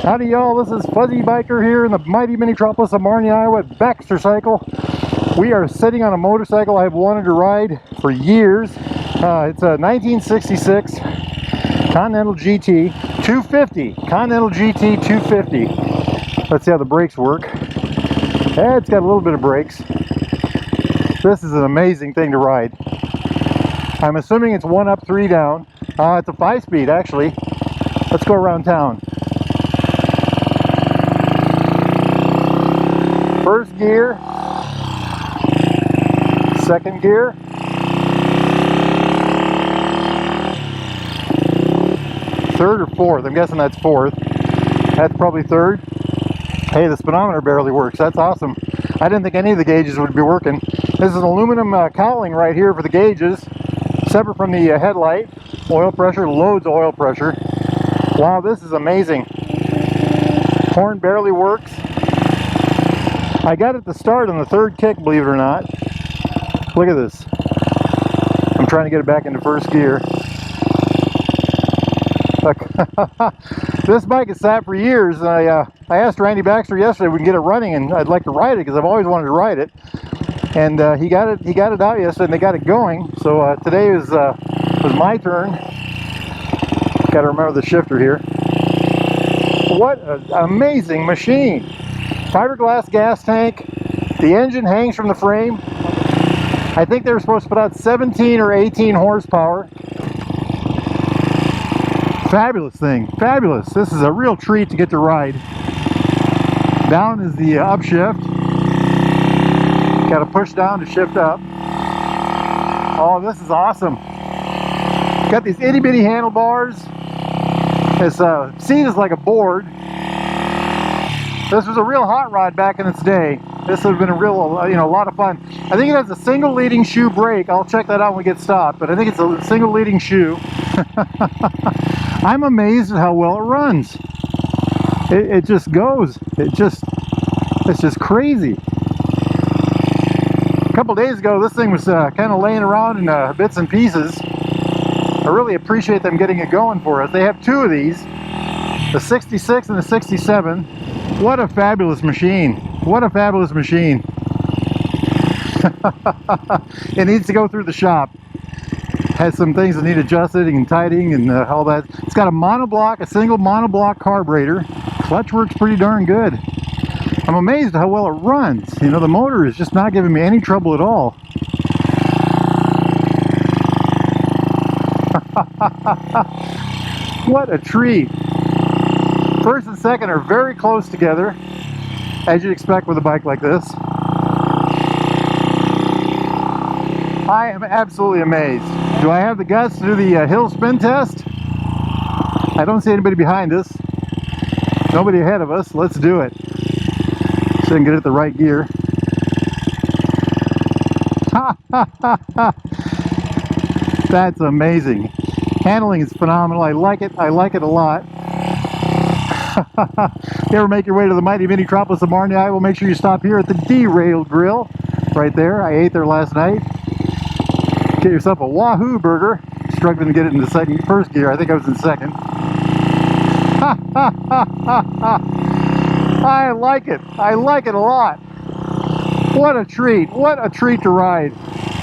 Howdy y'all, this is Fuzzy Biker here in the mighty metropolis of Marnie, Iowa at Baxter Cycle. We are sitting on a motorcycle I've wanted to ride for years. It's a 1966 Continental GT250. Continental GT250. Let's see how the brakes work. Yeah, it's got a little bit of brakes. This is an amazing thing to ride. I'm assuming it's 1 up, 3 down. It's a 5-speed actually. Let's go around town. First gear, second gear, third or fourth. I'm guessing that's fourth. That's probably third. Hey, the speedometer barely works. That's awesome. I didn't think any of the gauges would be working. This is an aluminum cowling right here for the gauges, separate from the headlight. Oil pressure, loads of oil pressure. Wow, this is amazing. Horn barely works. I got it to start on the third kick, believe it or not. Look at this. I'm trying to get it back into first gear. This bike has sat for years. I asked Randy Baxter yesterday if we can get it running, and I'd like to ride it because I've always wanted to ride it. And he got it out yesterday, and they got it going. So today was my turn. Got to remember the shifter here. What an amazing machine! Fiberglass gas tank. The engine hangs from the frame. I think they were supposed to put out 17 or 18 horsepower. Fabulous thing. Fabulous. This is a real treat to get to ride. Down is the upshift. Got to push down to shift up. Oh, this is awesome. Got these itty bitty handlebars. This seat is like a board. This was a real hot rod back in its day. This would have been a real, a lot of fun. I think it has a single leading shoe brake. I'll check that out when we get stopped, but I think it's a single leading shoe. I'm amazed at how well it runs. It just goes. It's just crazy. A couple days ago, this thing was kind of laying around in bits and pieces. I really appreciate them getting it going for us. They have 2 of these, the 66 and the 67. What a fabulous machine. What a fabulous machine. It needs to go through the shop. Has some things that need adjusting and tidying and all that. It's got a single monoblock carburetor. Clutch works pretty darn good. I'm amazed at how well it runs. The motor is just not giving me any trouble at all. What a treat. First and second are very close together, as you'd expect with a bike like this. I am absolutely amazed. Do I have the guts to do the hill spin test? I don't see anybody behind us. Nobody ahead of us. Let's do it. So I can get it the right gear. That's amazing. Handling is phenomenal. I like it. I like it a lot. If you ever make your way to the mighty metropolis of Marnie, Iowa, make sure you stop here at the Derailed Grill. Right there. I ate there last night. Get yourself a Wahoo burger. Struggling to get it in the first gear. I think I was in second. I like it. I like it a lot. What a treat. What a treat to ride.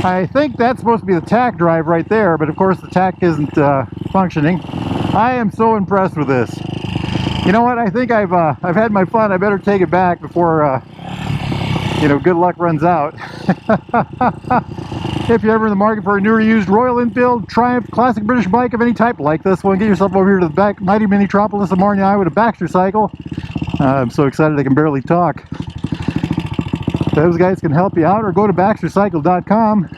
I think that's supposed to be the tack drive right there, but of course the tack isn't functioning. I am so impressed with this. You know what? I think I've had my fun. I better take it back before good luck runs out. If you're ever in the market for a new or used Royal Enfield, Triumph, classic British bike of any type like this one, get yourself over here to the mighty metropolis of Marnie, Iowa, to Baxter Cycle. I'm so excited I can barely talk. Those guys can help you out, or go to baxtercycle.com.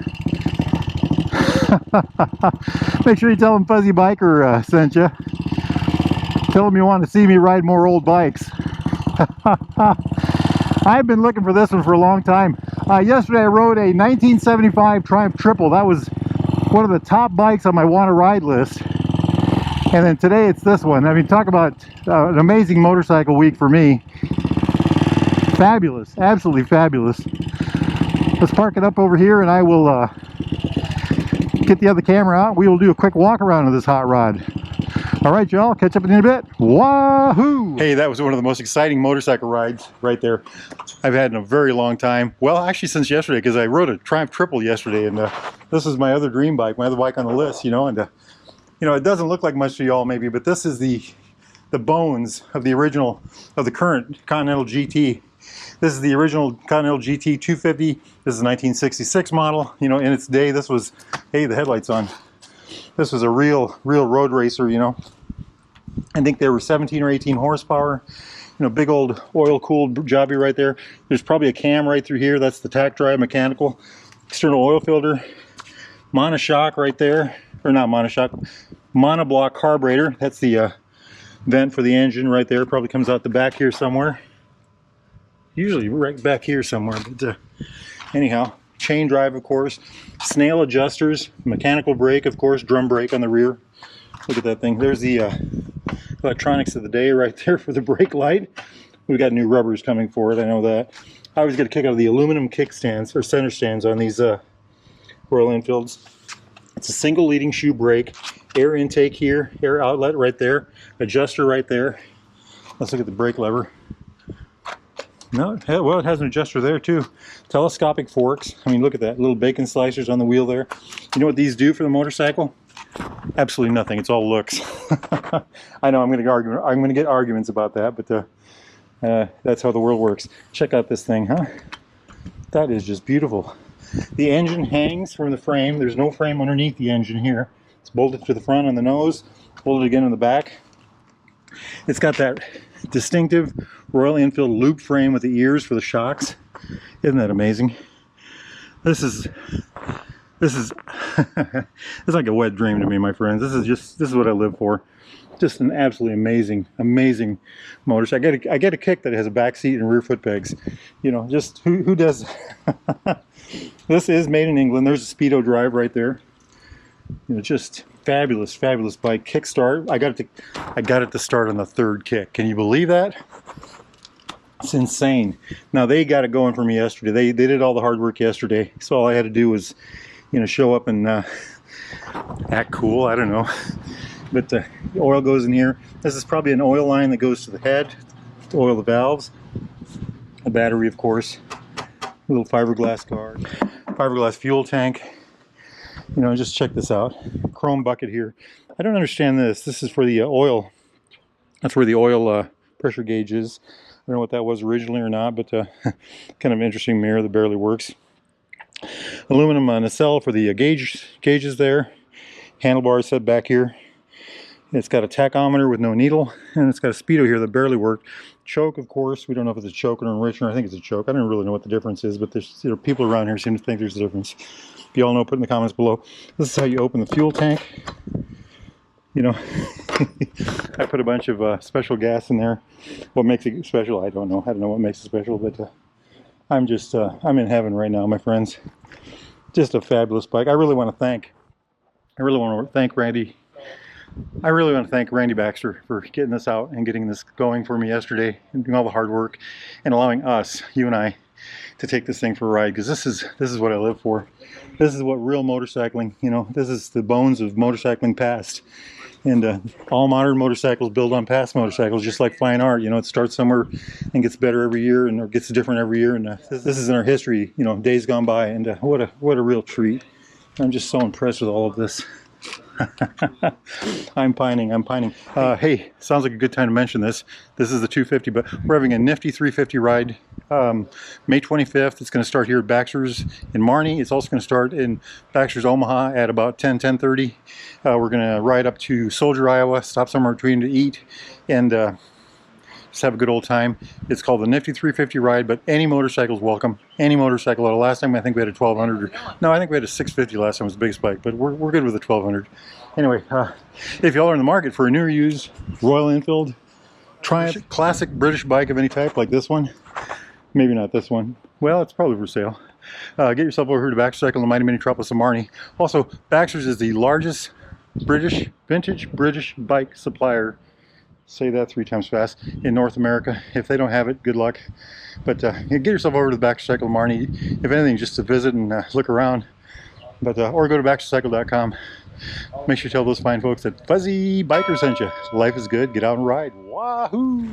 Make sure you tell them Fuzzy Biker sent you. Tell them you want to see me ride more old bikes. I've been looking for this one for a long time. Yesterday I rode a 1975 Triumph Triple. That was one of the top bikes on my want to ride list. And then today it's this one. I mean, talk about an amazing motorcycle week for me. Fabulous, absolutely fabulous. Let's park it up over here and I will get the other camera out. We will do a quick walk around of this hot rod. All right, y'all, catch up in a bit. Wahoo! Hey, that was one of the most exciting motorcycle rides right there I've had in a very long time. Well, actually since yesterday, because I rode a Triumph Triple yesterday, and this is my other dream bike, my other bike on the list, you know, and you know, it doesn't look like much to y'all maybe, but this is the bones of the original, of the current Continental GT. This is the original Continental GT250. This is a 1966 model. You know, in its day, this was, hey, the headlight's on. This was a real road racer, you know. I think they were 17 or 18 horsepower. You know, big old oil-cooled jobby right there. There's probably a cam right through here. That's the tack drive mechanical. External oil filter. Monoshock right there. Or not monoshock. Monoblock carburetor. That's the vent for the engine right there. Probably comes out the back here somewhere. Usually right back here somewhere. But anyhow. Chain drive, of course, snail adjusters, mechanical brake, of course, drum brake on the rear. Look at that thing. There's the electronics of the day right there for the brake light. We've got new rubbers coming for it, I know that. I always get a kick out of the aluminum kickstands or center stands on these Royal Enfields. It's a single leading shoe brake, air intake here, air outlet right there, adjuster right there. Let's look at the brake lever. No, well, it has an adjuster there too. Telescopic forks. I mean, look at that. Little bacon slicers on the wheel there. You know what these do for the motorcycle? Absolutely nothing. It's all looks. I know I'm going to get arguments about that, but that's how the world works. Check out this thing, huh? That is just beautiful. The engine hangs from the frame. There's no frame underneath the engine here. It's bolted to the front on the nose, bolted again on the back. It's got that distinctive Royal Enfield loop frame with the ears for the shocks. Isn't that amazing? This is it's like a wet dream to me, my friends. This is what I live for. Just an absolutely amazing motorcycle. I get a kick that it has a back seat and rear foot pegs. You know, just who does? This is made in England. There's a Speedo drive right there. You know, just fabulous bike. Kickstart. I got it to start on the third kick. Can you believe that? It's insane. Now they got it going for me yesterday. They did all the hard work yesterday. So all I had to do was, you know, show up and act cool. I don't know. But the oil goes in here. This is probably an oil line that goes to the head to oil the valves. A battery, of course. A little fiberglass guard. Fiberglass fuel tank. You know, just check this out. Chrome bucket here. I don't understand this. This is for the oil. That's where the oil pressure gauge is. I don't know what that was originally or not, but kind of interesting mirror that barely works. Aluminum nacelle for the gauges there. Handlebars set back here. It's got a tachometer with no needle, and it's got a speedo here that barely worked. Choke, of course. We don't know if it's a choke or an enricher. I think it's a choke. I don't really know what the difference is, but there's, you know, people around here seem to think there's a difference. If you all know, put in the comments below. This is how you open the fuel tank. You know, I put a bunch of special gas in there. What makes it special, I don't know. I don't know what makes it special, but I'm just, I'm in heaven right now, my friends. Just a fabulous bike. I really want to thank Randy. I really want to thank Randy Baxter for getting this out and getting this going for me yesterday and doing all the hard work and allowing us, you and I, to take this thing for a ride, because this is what I live for. This is what real motorcycling, you know, this is the bones of motorcycling past. And all modern motorcycles build on past motorcycles, just like fine art. You know, it starts somewhere and gets better every year, and or gets different every year. And this is in our history, you know, days gone by. And what a real treat! I'm just so impressed with all of this. I'm pining. Hey, sounds like a good time to mention this. This is the 250, but we're having a nifty 350 ride. May 25th. It's going to start here at Baxter's in Marnie. It's also going to start in Baxter's Omaha at about 10:30. We're going to ride up to Soldier, Iowa, stop somewhere between to eat, and just have a good old time. It's called the Nifty 350 ride, but any motorcycle is welcome. Any motorcycle. Last time I think we had a 1200. No, I think we had a 650 last time. It was the biggest bike, but we're good with a 1200. Anyway, if y'all are in the market for a new or used Royal Enfield Triumph classic British bike of any type, like this one, maybe not this one. Well, it's probably for sale. Get yourself over here to Baxter Cycle in the mighty metropolis of Marnie. Also, Baxter's is the largest vintage British bike supplier. Say that 3 times fast. In North America. If they don't have it, good luck. But get yourself over to the Baxter Cycle Marnie. If anything, just to visit and look around. But or go to baxtercycle.com. Make sure you tell those fine folks that Fuzzy Biker sent you. Life is good. Get out and ride. Wahoo!